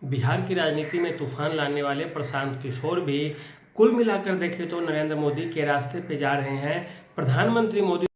बिहार की राजनीति में तूफान लाने वाले प्रशांत किशोर भी कुल मिलाकर देखें तो नरेंद्र मोदी के रास्ते पे जा रहे हैं। प्रधानमंत्री मोदी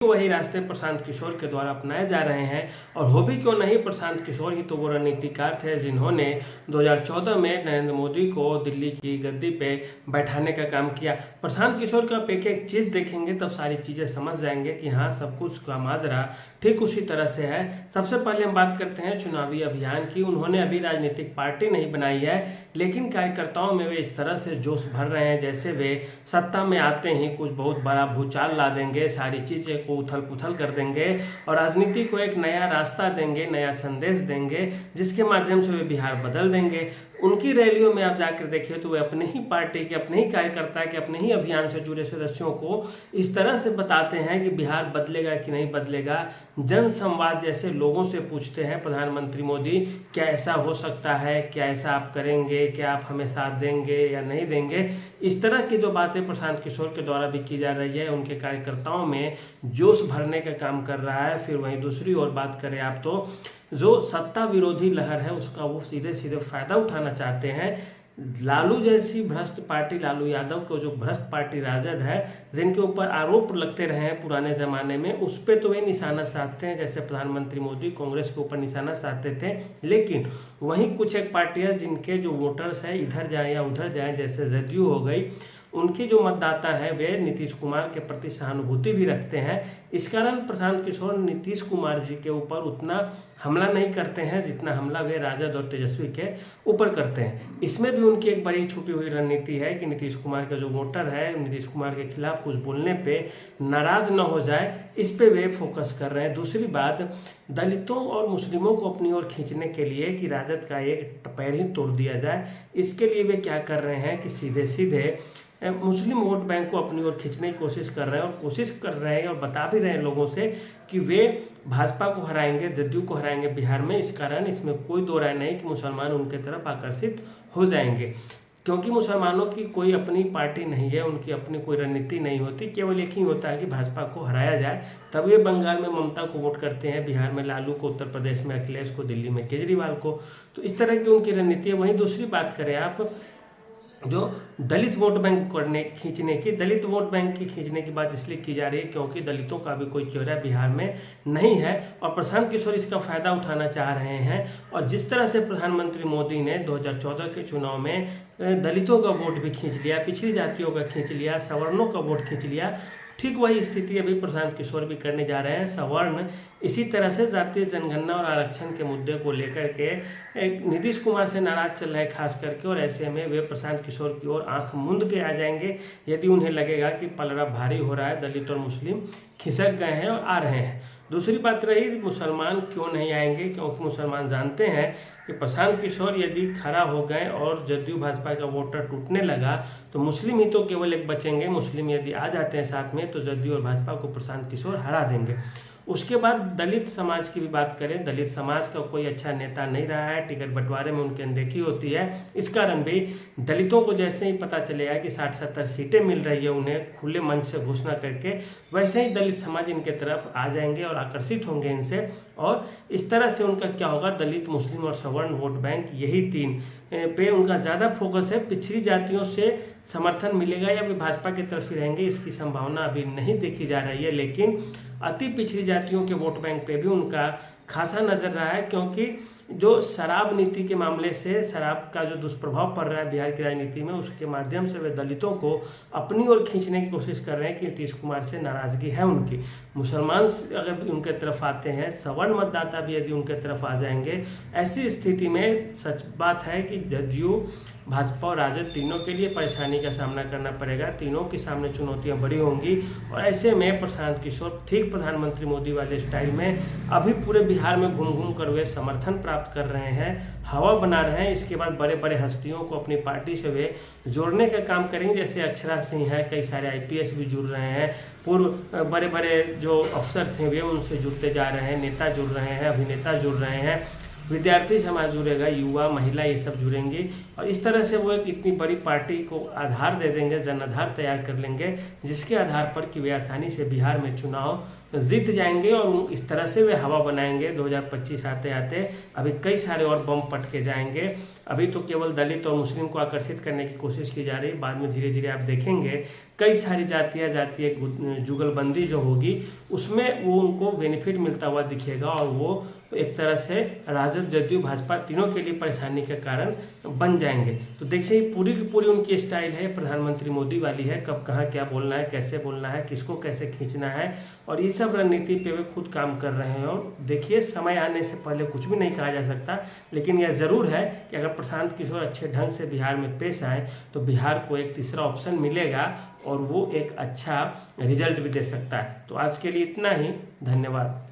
वही रास्ते प्रशांत किशोर के द्वारा अपनाए जा रहे हैं। और हो भी क्यों नहीं, प्रशांत किशोर ही तो वो रणनीतिकार थे जिन्होंने 2014 में नरेंद्र मोदी को दिल्ली की गद्दी पे बैठाने का काम किया। प्रशांत किशोर का एक एक चीज़ देखेंगे तब सारी चीज़ें समझ जाएंगे कि हाँ, सब कुछ का माजरा ठीक उसी तरह से है। सबसे पहले हम बात करते हैं चुनावी अभियान की। उन्होंने अभी राजनीतिक पार्टी नहीं बनाई है, लेकिन कार्यकर्ताओं में वे इस तरह से जोश भर रहे हैं जैसे वे सत्ता में आते ही कुछ बहुत बड़ा भूचाल ला देंगे, सारी चीज़ें उथल पुथल कर देंगे और राजनीति को एक नया रास्ता देंगे, नया संदेश देंगे, जिसके माध्यम से वे बिहार बदल देंगे। उनकी रैलियों में आप जाकर देखिए तो वे अपने ही पार्टी के, अपने ही कार्यकर्ता के, अपने ही अभियान से जुड़े सदस्यों को इस तरह से बताते हैं कि बिहार बदलेगा कि नहीं बदलेगा। जन संवाद जैसे लोगों से पूछते हैं प्रधानमंत्री मोदी, क्या ऐसा हो सकता है, क्या ऐसा आप करेंगे, क्या आप हमें साथ देंगे या नहीं देंगे। इस तरह की जो बातें प्रशांत किशोर के द्वारा भी की जा रही है, उनके कार्यकर्ताओं में जोश भरने का काम कर रहा है। फिर वहीं दूसरी ओर बात करें आप तो जो सत्ता विरोधी लहर है उसका वो सीधे सीधे फायदा उठाना चाहते हैं। लालू जैसी भ्रष्ट पार्टी, लालू यादव को जो भ्रष्ट पार्टी राजद है, जिनके ऊपर आरोप लगते रहे हैं पुराने जमाने में, उस पर तो वे निशाना साधते हैं। जैसे प्रधानमंत्री मोदी कांग्रेस के ऊपर निशाना साधते थे, लेकिन वहीं कुछ एक पार्टियां जिनके जो वोटर्स हैं इधर जाएं या उधर जाएं, जैसे जदयू हो गई, उनकी जो मतदाता है वे नीतीश कुमार के प्रति सहानुभूति भी रखते हैं। इस कारण प्रशांत किशोर नीतीश कुमार जी के ऊपर उतना हमला नहीं करते हैं जितना हमला वे राजद और तेजस्वी के ऊपर करते हैं। इसमें भी उनकी एक बड़ी छुपी हुई रणनीति है कि नीतीश कुमार का जो वोटर है नीतीश कुमार के खिलाफ कुछ बोलने पे नाराज न हो जाए, इस पे वे फोकस कर रहे हैं। दूसरी बात, दलितों और मुस्लिमों को अपनी ओर खींचने के लिए कि राजद का एक पैर ही तोड़ दिया जाए, इसके लिए वे क्या कर रहे हैं कि सीधे सीधे मुस्लिम वोट बैंक को अपनी ओर खींचने की कोशिश कर रहे हैं और कोशिश कर रहे हैं और बता भी रहे हैं लोगों से कि वे भाजपा को हराएंगे, जदयू को हराएंगे बिहार में। इस कारण इसमें कोई दो राय नहीं कि मुसलमान उनके तरफ आकर्षित हो जाएंगे, क्योंकि मुसलमानों की कोई अपनी पार्टी नहीं है, उनकी अपनी कोई रणनीति नहीं होती, केवल एक ही होता है कि भाजपा को हराया जाए। तब ये बंगाल में ममता को वोट करते हैं, बिहार में लालू को, उत्तर प्रदेश में अखिलेश को, दिल्ली में केजरीवाल को। तो इस तरह की उनकी रणनीति है। वहीं दूसरी बात करें आप जो दलित वोट बैंक खींचने की, दलित वोट बैंक की खींचने की बात इसलिए की जा रही है क्योंकि दलितों का भी कोई चेहरा बिहार में नहीं है और प्रशांत किशोर इसका फायदा उठाना चाह रहे हैं। और जिस तरह से प्रधानमंत्री मोदी ने 2014 के चुनाव में दलितों का वोट भी खींच लिया, पिछड़ी जातियों का खींच लिया, सवर्णों का वोट खींच लिया, ठीक वही स्थिति अभी प्रशांत किशोर भी करने जा रहे हैं। सवर्ण इसी तरह से जातीय जनगणना और आरक्षण के मुद्दे को लेकर के नीतीश कुमार से नाराज चल रहे हैं खास करके, और ऐसे में वे प्रशांत किशोर की ओर आंख मूंद के आ जाएंगे यदि उन्हें लगेगा कि पलड़ा भारी हो रहा है, दलित और मुस्लिम खिसक गए हैं और आ रहे हैं। दूसरी बात रही मुसलमान क्यों नहीं आएंगे, क्योंकि मुसलमान जानते हैं कि प्रशांत किशोर यदि खड़ा हो गए और जदयू भाजपा का वोटर टूटने लगा तो मुस्लिम ही तो केवल एक बचेंगे। मुस्लिम यदि आ जाते हैं साथ में तो जदयू और भाजपा को प्रशांत किशोर हरा देंगे। उसके बाद दलित समाज की भी बात करें, दलित समाज का कोई अच्छा नेता नहीं रहा है, टिकट बंटवारे में उनकी अनदेखी होती है। इस कारण भी दलितों को जैसे ही पता चलेगा कि 60-70 सीटें मिल रही है उन्हें खुले मंच से घोषणा करके, वैसे ही दलित समाज इनके तरफ आ जाएंगे और आकर्षित होंगे इनसे। और इस तरह से उनका क्या होगा, दलित, मुस्लिम और सवर्ण वोट बैंक, यही तीन पे उनका ज़्यादा फोकस है। पिछड़ी जातियों से समर्थन मिलेगा या भी भाजपा की तरफ ही रहेंगे, इसकी संभावना अभी नहीं देखी जा रही है। लेकिन अति पिछड़ी जातियों के वोट बैंक पे भी उनका खासा नजर रहा है, क्योंकि जो शराब नीति के मामले से शराब का जो दुष्प्रभाव पड़ रहा है बिहार की राजनीति में, उसके माध्यम से वे दलितों को अपनी ओर खींचने की कोशिश कर रहे हैं कि नीतीश कुमार से नाराजगी है उनकी। मुसलमान अगर उनके तरफ आते हैं, सवर्ण मतदाता भी यदि उनके तरफ आ जाएंगे, ऐसी स्थिति में सच बात है कि जदयू, भाजपा और राजद तीनों के लिए परेशानी का सामना करना पड़ेगा, तीनों के सामने चुनौतियां बड़ी होंगी। और ऐसे में प्रशांत किशोर ठीक प्रधानमंत्री मोदी वाले स्टाइल में अभी पूरे बिहार में घूम घूम कर वे समर्थन प्राप्त कर रहे हैं, हवा बना रहे हैं। इसके बाद बड़े बड़े हस्तियों को अपनी पार्टी से वे जोड़ने का काम करेंगे, जैसे अक्षरा सिंह है, कई सारे IPS भी जुड़ रहे हैं, पूर्व बड़े बड़े जो अफसर थे वे उनसे जुड़ते जा रहे हैं, नेता जुड़ रहे हैं, अभिनेता जुड़ रहे हैं, विद्यार्थी समाज जुड़ेगा, युवा, महिला, ये सब जुड़ेंगी। और इस तरह से वो एक इतनी बड़ी पार्टी को आधार दे देंगे, जन आधार तैयार कर लेंगे, जिसके आधार पर कि वे आसानी से बिहार में चुनाव जीत जाएंगे और इस तरह से वे हवा बनाएंगे 2025 आते आते। अभी कई सारे और बम पटके जाएंगे। अभी तो केवल दलित और मुस्लिम को आकर्षित करने की कोशिश की जा रही, बाद में धीरे धीरे आप देखेंगे कई सारी जातीय जुगलबंदी जो होगी उसमें वो उनको बेनिफिट मिलता हुआ दिखेगा और वो एक तरह से राजद, जदयू, भाजपा तीनों के लिए परेशानी का कारण बन जाएंगे। तो देखिए पूरी की पूरी उनकी स्टाइल है, प्रधानमंत्री मोदी वाली है, कब कहाँ क्या बोलना है, कैसे बोलना है, किसको कैसे खींचना है, और ये सब रणनीति पे वे खुद काम कर रहे हैं। और देखिए समय आने से पहले कुछ भी नहीं कहा जा सकता, लेकिन यह ज़रूर है कि अगर प्रशांत किशोर अच्छे ढंग से बिहार में पेश आए तो बिहार को एक तीसरा ऑप्शन मिलेगा और वो एक अच्छा रिजल्ट भी दे सकता है। तो आज के लिए इतना ही, धन्यवाद।